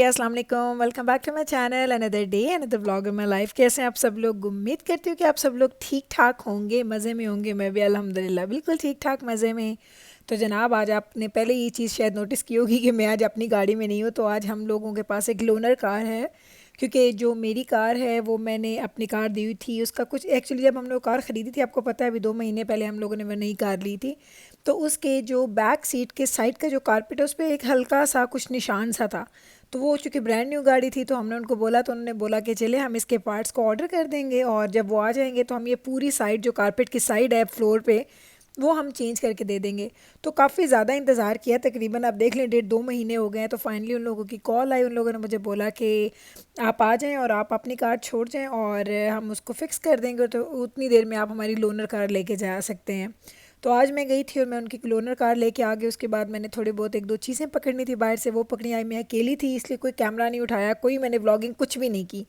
अस्सलाम वालेकुम। Welcome back to my channel. Another day another vlog in my life. कैसे हैं आप सब लोग? उम्मीद करती हूँ कि आप सब लोग ठीक ठाक होंगे, मज़े में होंगे। मैं भी अल्हम्दुलिल्लाह बिल्कुल ठीक ठाक मज़े में। तो जनाब, आज आपने पहले ये चीज़ शायद नोटिस की होगी कि मैं आज अपनी गाड़ी में नहीं हूँ। तो आज हम लोगों के पास एक लोनर कार है, क्योंकि जो मेरी कार है वो मैंने अपनी कार दी हुई थी। उसका कुछ एक्चुअली जब हम लोग कार ख़रीदी थी, आपको पता है अभी 2 महीने पहले हम लोगों ने वो नई कार ली थी। तो उसके जो बैक सीट के साइड का जो कारपेट है उस पर एक हल्का सा कुछ निशान सा था। तो वो चूँकि ब्रांड न्यू गाड़ी थी तो हमने उनको बोला, तो उन्होंने बोला कि चले हम इसके पार्ट्स को ऑर्डर कर देंगे, और जब वो आ जाएंगे तो हम ये पूरी साइड जो कारपेट की साइड है फ्लोर पे, वो हम चेंज करके दे देंगे। तो काफ़ी ज़्यादा इंतज़ार किया, तकरीबन आप देख लें 1.5-2 महीने हो गए हैं। तो फाइनली उन लोगों की कॉल आई, उन लोगों ने मुझे बोला कि आप आ जाएं और आप अपनी कार छोड़ जाएं और हम उसको फ़िक्स कर देंगे, तो उतनी देर में आप हमारी लोनर कार लेके जा सकते हैं। तो आज मैं गई थी और मैं उनकी लोनर कार लेके आ गई। उसके बाद मैंने थोड़ी बहुत एक दो चीज़ें पकड़नी थी बाहर से, वो पकड़ी। आई मैं अकेली थी इसलिए कोई कैमरा नहीं उठाया, कोई मैंने व्लॉगिंग कुछ भी नहीं की।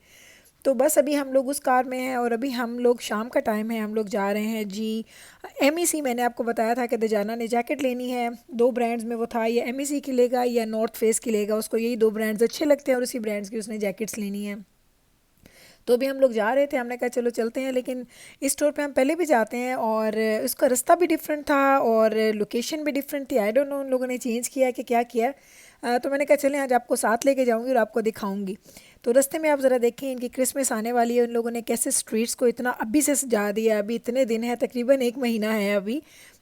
तो बस अभी हम लोग उस कार में हैं और अभी हम लोग शाम का टाइम है, हम लोग जा रहे हैं जी एमईसी। मैंने आपको बताया था कि दजाना ने जैकेट लेनी है। दो ब्रांड्स में वो था, या एमईसी की लेगा या नॉर्थ फेस की लेगा, उसको यही दो ब्रांड्स अच्छे लगते हैं और उसी ब्रांड्स की उसने जैकेट्स लेनी है। तो अभी हम लोग जा रहे थे, हमने कहा चलो चलते हैं। लेकिन इस स्टोर पे हम पहले भी जाते हैं और उसका रास्ता भी डिफरेंट था और लोकेशन भी डिफरेंट थी। आई डोंट नो उन लोगों ने चेंज किया कि क्या किया। तो मैंने कहा चलें आज आपको साथ लेके जाऊंगी और आपको दिखाऊंगी। तो रास्ते में आप ज़रा देखें, इनकी क्रिसमस आने वाली है, उन लोगों ने कैसे स्ट्रीट्स को इतना अभी से सजा दिया। अभी इतने दिन है, तकरीबन 1 महीना है अभी,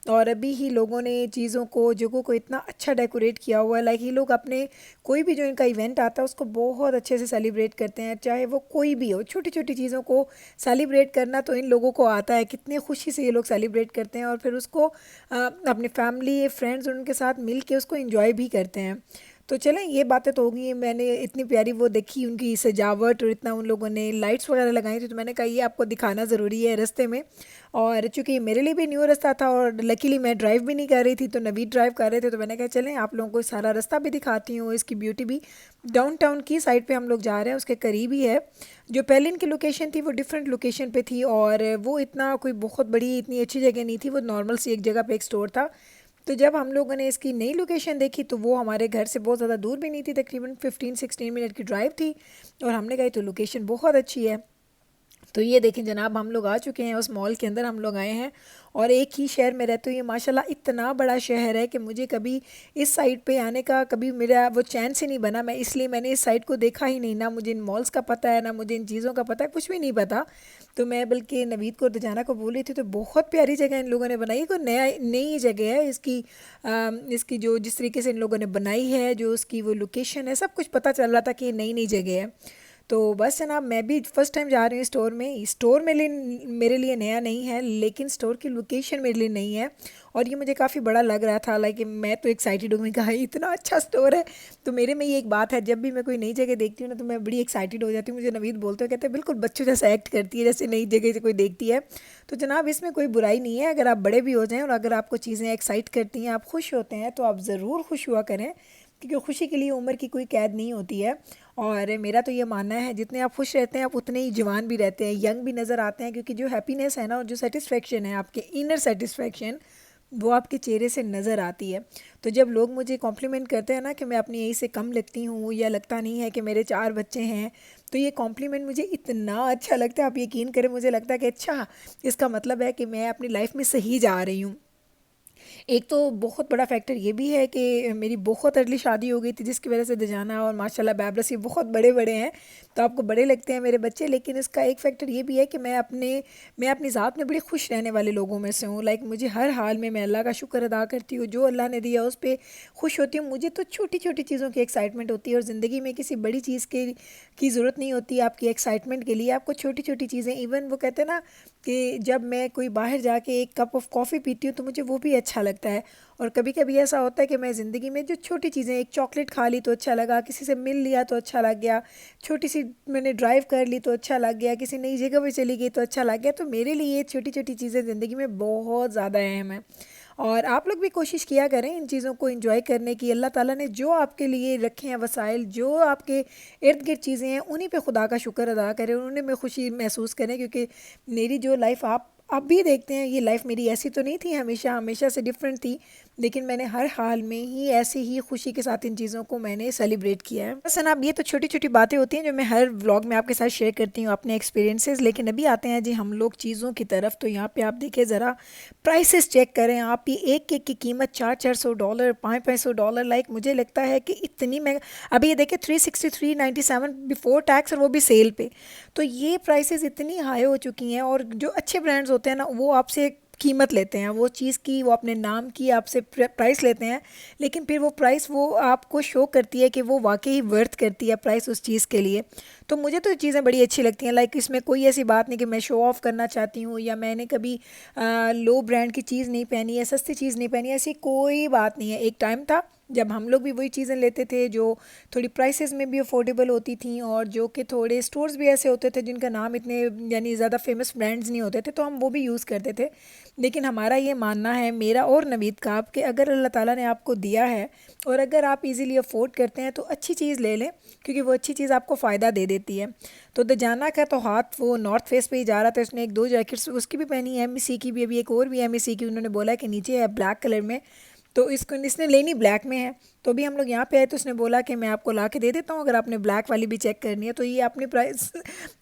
और अभी ही लोगों ने चीज़ों को, जगहों को इतना अच्छा डेकोरेट किया हुआ है। लाइक ये लोग अपने कोई भी जो इनका इवेंट आता है उसको बहुत अच्छे से सेलिब्रेट करते हैं, चाहे वो कोई भी हो। छोटी छोटी चीज़ों को सेलिब्रेट करना तो इन लोगों को आता है, कितनी खुशी से ये लोग सेलिब्रेट करते हैं और फिर उसको अपनी फैमिली फ्रेंड्स उनके साथ मिल के उसको इंजॉय भी करते हैं। तो चलें, ये बातें तो हो गई। मैंने इतनी प्यारी वो देखी उनकी सजावट और इतना उन लोगों ने लाइट्स वगैरह लगाई थी, तो मैंने कहा ये आपको दिखाना ज़रूरी है रास्ते में। और चूँकि ये मेरे लिए भी न्यू रास्ता था और लकीली मैं ड्राइव भी नहीं कर रही थी, तो नवीद ड्राइव कर रहे थे, तो मैंने कहा चलें आप लोगों को सारा रास्ता भी दिखाती हूँ, इसकी ब्यूटी भी। डाउनटाउन की साइड पे हम लोग जा रहे हैं, उसके करीब ही है। जो पहले इनकी लोकेशन थी वो डिफरेंट लोकेशन पे थी और वो इतना कोई बहुत बड़ी इतनी अच्छी जगह नहीं थी, वो नॉर्मल सी एक जगह पे एक स्टोर था। तो जब हम लोगों ने इसकी नई लोकेशन देखी तो वो हमारे घर से बहुत ज़्यादा दूर भी नहीं थी, तकरीबन 15-16 मिनट की ड्राइव थी। और हमने कहा तो लोकेशन बहुत अच्छी है। तो ये देखें जनाब, हम लोग आ चुके हैं उस मॉल के अंदर, हम लोग आए हैं और एक ही शहर में रहते हुए ये माशाल्लाह इतना बड़ा शहर है कि मुझे कभी इस साइड पे आने का कभी मेरा वो चैन से नहीं बना। मैं इसलिए मैंने इस साइड को देखा ही नहीं, ना मुझे इन मॉल्स का पता है ना मुझे इन चीज़ों का पता है, कुछ भी नहीं पता। तो मैं बल्कि नवीद को दजाना को बोल रही थी, तो बहुत प्यारी जगह इन लोगों ने बनाई। कोई नया नई जगह है इसकी। इसकी जो जिस तरीके से इन लोगों ने बनाई है, जो उसकी वो लोकेशन है, सब कुछ पता चल रहा था कि ये नई नई जगह है। तो बस जनाब, मैं भी फर्स्ट टाइम जा रही हूँ स्टोर में। स्टोर मेरे लिए नया नहीं है, लेकिन स्टोर की लोकेशन मेरे लिए नई है और ये मुझे काफ़ी बड़ा लग रहा था। लाइक मैं तो एक्साइटेड हूँ, मैं कहा इतना अच्छा स्टोर है। तो मेरे में ये एक बात है, जब भी मैं कोई नई जगह देखती हूँ ना तो मैं बड़ी एक्साइटेड हो जाती हूँ। मुझे नवीद बोलते हैं, कहते हैं बिल्कुल बच्चों जैसा एक्ट करती है जैसे नई जगह से कोई देखती है। तो जनाब इसमें कोई बुराई नहीं है, अगर आप बड़े भी हो जाएँ और अगर आपको चीज़ें एक्साइट करती हैं, आप खुश होते हैं, तो आप ज़रूर खुश हुआ करें, क्योंकि खुशी के लिए उम्र की कोई कैद नहीं होती है। और मेरा तो ये मानना है जितने आप खुश रहते हैं आप उतने ही जवान भी रहते हैं, यंग भी नज़र आते हैं, क्योंकि जो हैप्पीनेस है ना और जो सेटिस्फेक्शन है, आपके इनर सेटिस्फेक्शन, वो आपके चेहरे से नज़र आती है। तो जब लोग मुझे कॉम्प्लीमेंट करते हैं ना कि मैं अपनी एज से कम लगती हूँ या लगता नहीं है कि मेरे 4 बच्चे हैं, तो ये कॉम्प्लीमेंट मुझे इतना अच्छा लगता है, आप यकीन करें। मुझे लगता है कि अच्छा, इसका मतलब है कि मैं अपनी लाइफ में सही जा रही हूँ। एक तो बहुत बड़ा फैक्टर ये भी है कि मेरी बहुत अर्ली शादी हो गई थी, जिसकी वजह से दजाना और माशाल्लाह बैबरस ये बहुत बड़े बड़े हैं, तो आपको बड़े लगते हैं मेरे बच्चे। लेकिन इसका एक फैक्टर ये भी है कि मैं अपनी ज़ात में बड़ी खुश रहने वाले लोगों में से हूँ। लाइक मुझे हर हाल में मैं अल्लाह का शुक्र अदा करती हूँ, जो अल्लाह ने दिया उस पर खुश होती हूँ। मुझे तो छोटी छोटी चीज़ों की एक्साइटमेंट होती है और ज़िंदगी में किसी बड़ी चीज़ की ज़रूरत नहीं होती आपकी एक्साइटमेंट के लिए। आपको छोटी छोटी चीज़ें, इवन वो कहते हैं ना कि जब मैं कोई बाहर जाके एक कप ऑफ कॉफ़ी पीती हूँ तो मुझे वो भी अच्छा लगता है। और कभी कभी ऐसा होता है कि मैं ज़िंदगी में जो छोटी चीज़ें, एक चॉकलेट खा ली तो अच्छा लगा, किसी से मिल लिया तो अच्छा लग गया, छोटी सी मैंने ड्राइव कर ली तो अच्छा लग गया, किसी नई जगह पे चली गई तो अच्छा लग गया। तो मेरे लिए ये छोटी छोटी चीज़ें ज़िंदगी में बहुत ज़्यादा अहम है। और आप लोग भी कोशिश किया करें इन चीज़ों को एंजॉय करने की। अल्लाह ताला ने जो आपके लिए रखे हैं वसाइल, जो आपके इर्द गिर्द चीज़ें हैं, उन्हीं पे खुदा का शुक्र अदा करें और उन्हीं में खुशी महसूस करें। क्योंकि मेरी जो लाइफ अब भी देखते हैं, ये लाइफ मेरी ऐसी तो नहीं थी, हमेशा हमेशा से डिफरेंट थी, लेकिन मैंने हर हाल में ही ऐसे ही खुशी के साथ इन चीज़ों को मैंने सेलिब्रेट किया है। बस ना, अब ये तो छोटी छोटी बातें होती हैं जो मैं हर व्लॉग में आपके साथ शेयर करती हूँ, अपने एक्सपीरियंसेस। लेकिन अभी आते हैं जी हम लोग चीज़ों की तरफ। तो यहाँ पे आप देखिए ज़रा, प्राइसेस चेक करें आप, ये एक केक की कीमत $400, $500, लाइक मुझे लगता है कि इतनी महंगा। अभी ये देखिए 363.97 बिफोर टैक्स, और वो भी सेल पे। तो ये प्राइसेस इतनी हाई हो चुकी हैं, और जो अच्छे ब्रांड्स होते हैं ना, वो आपसे कीमत लेते हैं वो चीज़ की, वो अपने नाम की आपसे प्राइस लेते हैं, लेकिन फिर वो प्राइस वो आपको शो करती है कि वो वाकई वर्थ करती है प्राइस उस चीज़ के लिए। तो मुझे तो ये चीज़ें बड़ी अच्छी लगती हैं, लाइक इसमें कोई ऐसी बात नहीं कि मैं शो ऑफ़ करना चाहती हूँ, या मैंने कभी लो ब्रांड की चीज़ नहीं पहनी है, सस्ती चीज़ नहीं पहनी है, ऐसी कोई बात नहीं है। एक टाइम था जब हम लोग भी वही चीज़ें लेते थे जो थोड़ी प्राइसेस में भी अफोर्डेबल होती थी, और जो कि थोड़े स्टोर्स भी ऐसे होते थे जिनका नाम इतने यानी ज़्यादा फेमस ब्रांड्स नहीं होते थे, तो हम वो भी यूज़ करते थे। लेकिन हमारा ये मानना है, मेरा और नवीद का, कि अगर अल्लाह ताला ने आपको दिया है और अगर आप इजीली अफोर्ड करते हैं तो अच्छी चीज़ ले लें, क्योंकि वो अच्छी चीज़ आपको फ़ायदा दे देती है। तो दजाना का तो हाथ वो नॉर्थ फेस पे ही जा रहा था, उसने एक दो जैकेट्स उसकी भी पहनी है, एमएसी की भी, अभी एक और भी एमएसी की उन्होंने बोला है कि नीचे है ब्लैक कलर में, तो इसको इसने लेनी ब्लैक में है। तो अभी हम लोग यहाँ पे आए तो उसने बोला कि मैं आपको ला के दे देता हूँ, अगर आपने ब्लैक वाली भी चेक करनी है। तो ये अपनी प्राइस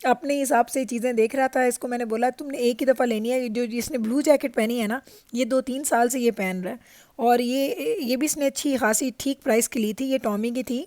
अपने हिसाब से चीज़ें देख रहा था। इसको मैंने बोला तुमने एक ही दफ़ा लेनी है, जो जिसने ब्लू जैकेट पहनी है ना, ये 2-3 साल से ये पहन रहा है, और ये भी इसने अच्छी खासी ठीक प्राइस की ली थी, ये टॉमी की थी,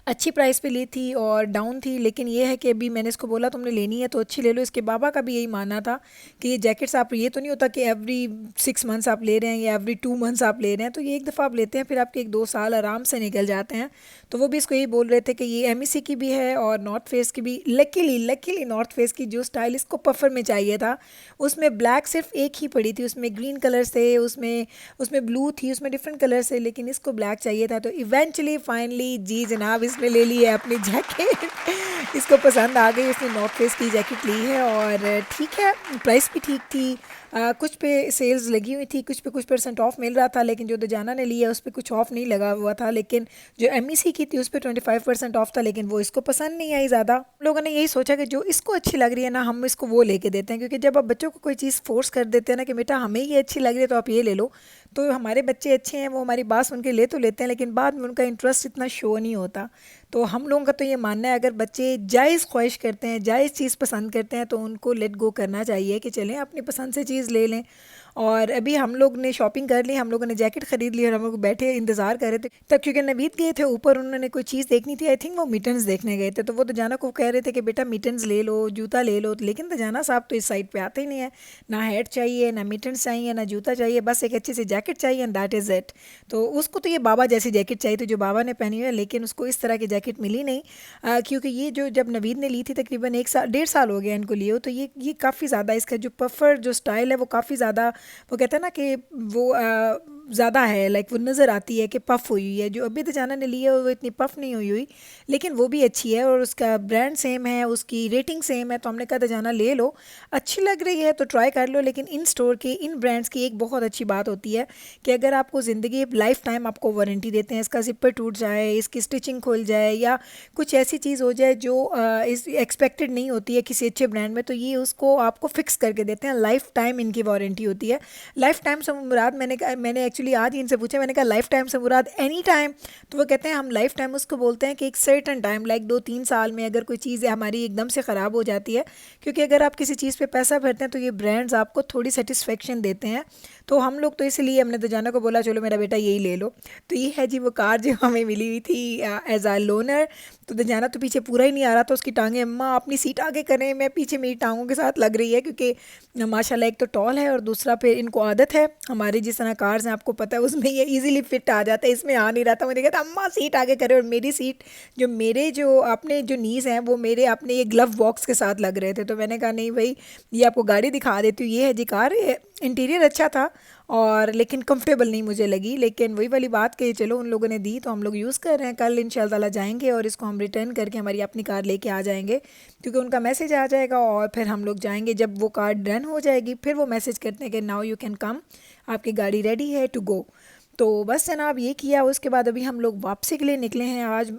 अच्छी प्राइस पे ली थी और डाउन थी। लेकिन ये है कि अभी मैंने इसको बोला तुमने लेनी है तो अच्छी ले लो। इसके बाबा का भी यही मानना था कि ये जैकेट्स आप, ये तो नहीं होता कि एवरी 6 मंथ्स आप ले रहे हैं या एवरी 2 मंथ्स आप ले रहे हैं, तो ये एक दफ़ा आप लेते हैं फिर आपके 1-2 साल आराम से निकल जाते हैं। तो वो भी इसको यही बोल रहे थे कि ये एमईसी की भी है और नॉर्थ फेस की भी। लकीली नॉर्थ फेस की जो स्टाइल इसको पफर में चाहिए था, उसमें ब्लैक सिर्फ एक ही पड़ी थी, उसमें ग्रीन कलर से, उसमें उसमें ब्लू थी, उसमें डिफरेंट कलर से, लेकिन इसको ब्लैक चाहिए था। तो इवेंचुअली फाइनली जी जनाब इसने ले ली है अपनी जैकेट। इसको पसंद आ गई, इसने नॉर्थ फेस की जैकेट ली है, और ठीक है, प्राइस भी ठीक थी। कुछ पे सेल्स लगी हुई थी, कुछ परसेंट ऑफ मिल रहा था, लेकिन जो दजाना ने लिया उस पर कुछ ऑफ नहीं लगा हुआ था। लेकिन जो एमईसी की थी उस पर 25% ऑफ था, लेकिन वो इसको पसंद नहीं आई ज़्यादा। हम लोगों ने यही सोचा कि जो इसको अच्छी लग रही है ना, हम इसको वो लेके देते हैं, क्योंकि जब आप बच्चों को कोई चीज़ फोर्स कर देते हैं ना कि बेटा हमें ये अच्छी लग रही है तो आप ये ले लो, तो हमारे बच्चे अच्छे हैं, वो हमारी बात सुन के ले तो लेते हैं, लेकिन बाद में उनका इंटरेस्ट इतना शो नहीं होता। तो हम लोगों का तो ये मानना है, अगर बच्चे जायज़ ख्वाहिश करते हैं, जायज़ चीज़ पसंद करते हैं, तो उनको लेट गो करना चाहिए कि चलें अपनी पसंद से चीज़ ले लें। और अभी हम लोग ने शॉपिंग कर ली, हम लोगों ने जैकेट ख़रीद ली, और हम लोग बैठे इंतज़ार कर रहे थे तब, क्योंकि नवीद गए थे ऊपर, उन्होंने कोई चीज़ देखनी थी, आई थिंक वो मिटन्स देखने गए थे। तो वो दजाना को कह रहे थे कि बेटा मिटन्स ले लो, जूता ले लो, लेकिन दजाना साहब तो इस साइड पे आते ही नहीं है, ना हैट चाहिए, ना मिटन्स चाहिए, ना जूता चाहिए, बस एक अच्छी सी जैकेट चाहिए, एंड दैट इज़ इट। तो उसको तो ये बाबा जैसी जैकेट चाहिए थी जो बाबा ने पहनी हुई है, लेकिन उसको इस तरह की जैकेट मिली नहीं। क्योंकि ये जो जब नवीद ने ली थी तकरीबन 1 साल 1.5 साल हो गया इनको लिए हो, तो ये काफ़ी ज़्यादा इसका जो पफर जो स्टाइल है वो काफ़ी ज़्यादा, वो कहते हैं ना कि वो ज़्यादा है, लाइक वो नज़र आती है कि पफ़ हुई हुई है। जो अभी दजाना ने ली है वो इतनी पफ़ नहीं हुई, लेकिन वो भी अच्छी है, और उसका ब्रांड सेम है, उसकी रेटिंग सेम है। तो हमने कहा दजाना ले लो, अच्छी लग रही है तो ट्राई कर लो। लेकिन इन स्टोर की, इन ब्रांड्स की एक बहुत अच्छी बात होती है कि अगर आपको ज़िंदगी लाइफ टाइम आपको वारंटी देते हैं, इसका जिपर टूट जाए, इसकी स्टिचिंग खुल जाए, या कुछ ऐसी चीज़ हो जाए जो इस एक्सपेक्टेड नहीं होती है किसी अच्छे ब्रांड में, तो ये उसको आपको फिक्स करके देते हैं। लाइफ टाइम इनकी वारंटी होती है। लाइफ टाइम से मुराद, मैंने एक्चुअली आज ही इनसे पूछा, मैंने कहा लाइफ टाइम से मुराद एनी टाइम? तो वो कहते हैं हम लाइफ टाइम उसको बोलते हैं कि एक सर्टन टाइम, लाइक 2-3 साल में अगर कोई चीज़ हमारी एकदम से ख़राब हो जाती है, क्योंकि अगर आप किसी चीज़ पे पैसा भरते हैं तो ये ब्रांड्स आपको थोड़ी सेटिस्फेक्शन देते हैं। तो हम लोग तो इसलिए हमने दजाना को बोला चलो मेरा बेटा यही ले लो। तो ये है जी वो कार जो हमें मिली हुई थी एज आ लोनर। तो दजाना तो पीछे पूरा ही नहीं आ रहा था, उसकी टांगें अम्मा अपनी सीट आगे करें, मैं पीछे मेरी टांगों के साथ लग रही है, क्योंकि माशाल्लाह एक तो टॉल है और दूसरा फिर इनको आदत है, हमारी जिस तरह कार्स हैं आपको पता है उसमें ये इजीली फिट आ जाता है, इसमें आ नहीं रहा था। मुझे कहता अम्मा सीट आगे करे, और मेरी सीट जो अपने जो नीज़ हैं वो मेरे अपने ये ग्लव बॉक्स के साथ लग रहे थे। तो मैंने कहा नहीं भाई, ये आपको गाड़ी दिखा देती हूँ, ये है जी कार। इंटीरियर अच्छा था और लेकिन कंफर्टेबल नहीं मुझे लगी, लेकिन वही वाली बात कि चलो उन लोगों ने दी तो हम लोग यूज़ कर रहे हैं। कल इंशाल्लाह ताला जाएंगे और इसको हम रिटर्न करके हमारी अपनी कार लेके आ जाएंगे, क्योंकि उनका मैसेज आ जाएगा और फिर हम लोग जाएंगे। जब वो कार डन हो जाएगी फिर वो मैसेज करते हैं कि नाउ यू कैन कम, आपकी गाड़ी रेडी है टू गो। तो बस जनाब ये किया। उसके बाद अभी हम लोग वापसी के लिए निकले हैं आज।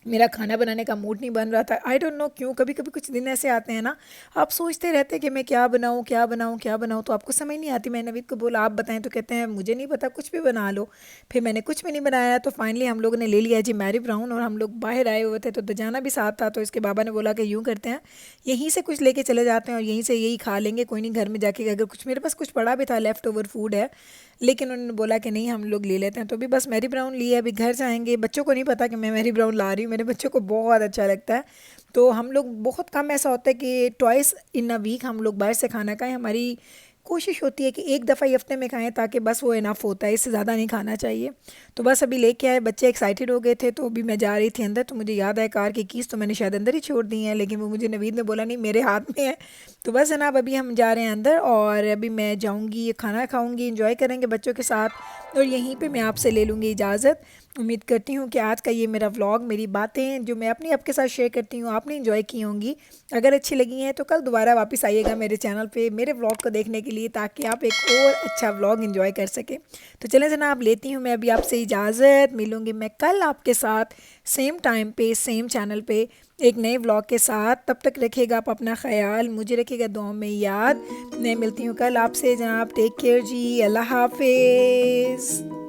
मेरा खाना बनाने का मूड नहीं बन रहा था। आई डोंट नो क्यों, कभी कभी कुछ दिन ऐसे आते हैं ना, आप सोचते रहते हैं कि मैं क्या बनाऊँ क्या बनाऊँ क्या बनाऊँ, तो आपको समझ नहीं आती। मैंने नवीद को बोला आप बताएं, तो कहते हैं मुझे नहीं पता, कुछ भी बना लो। फिर मैंने कुछ भी नहीं बनाया, तो फाइनली हम लोगों ने ले लिया जी मैरी ब्राउन, और हम लोग बाहर आए हुए थे तो दजाना भी साथ था। तो इसके बाबा ने बोला कि यूँ करते हैं, यहीं से कुछ लेके चले जाते हैं और यहीं से यही खा लेंगे, कोई नहीं घर में जाके, अगर कुछ मेरे पास कुछ पड़ा भी था लेफ़्ट ओवर फूड है, लेकिन उन्होंने बोला कि नहीं हम लोग ले लेते हैं। तो अभी बस मैरी ब्राउन लिया, अभी घर जाएंगे। बच्चों को नहीं पता कि मैं मैरी ब्राउन ला रही हूँ, मेरे बच्चों को बहुत अच्छा लगता है। तो हम लोग बहुत कम ऐसा होता है कि ट्वाइस इन अ वीक हम लोग बाहर से खाना खाएं। हमारी कोशिश होती है कि एक दफ़ा ही हफ्ते में खाएं, ताकि बस वो इनफ होता है, इससे ज़्यादा नहीं खाना चाहिए। तो बस अभी लेके आए, बच्चे एक्साइटेड हो गए थे। तो अभी मैं जा रही थी अंदर, तो मुझे याद आया कार की कीज़ तो मैंने शायद अंदर ही छोड़ दी है, लेकिन वो मुझे नवीद ने बोला नहीं मेरे हाथ में है। तो बस जनाब अभी हम जा रहे हैं अंदर, और अभी मैं जाऊंगी, खाना खाऊंगी, इंजॉय करेंगे बच्चों के साथ, और यहीं पे मैं आपसे ले लूँगी इजाज़त। उम्मीद करती हूँ कि आज का ये मेरा व्लॉग, मेरी बातें जो मैं अपनी आपके साथ शेयर करती हूँ, आपने इंजॉय की होंगी। अगर अच्छी लगी हैं तो कल दोबारा वापस आइएगा मेरे चैनल पे मेरे व्लॉग को देखने के लिए, ताकि आप एक और अच्छा व्लॉग इंजॉय कर सकें। तो चलें जनाब, लेती हूँ मैं अभी आपसे इजाज़त। मिलूँगी मैं कल आपके साथ सेम टाइम पे सेम चैनल पे एक नए व्लॉग के साथ। तब तक रखिएगा आप अपना ख्याल, मुझे रखिएगा दुआ में याद। मैं मिलती हूँ कल आपसे जनाब। टेक केयर जी, अल्लाह हाफिज़।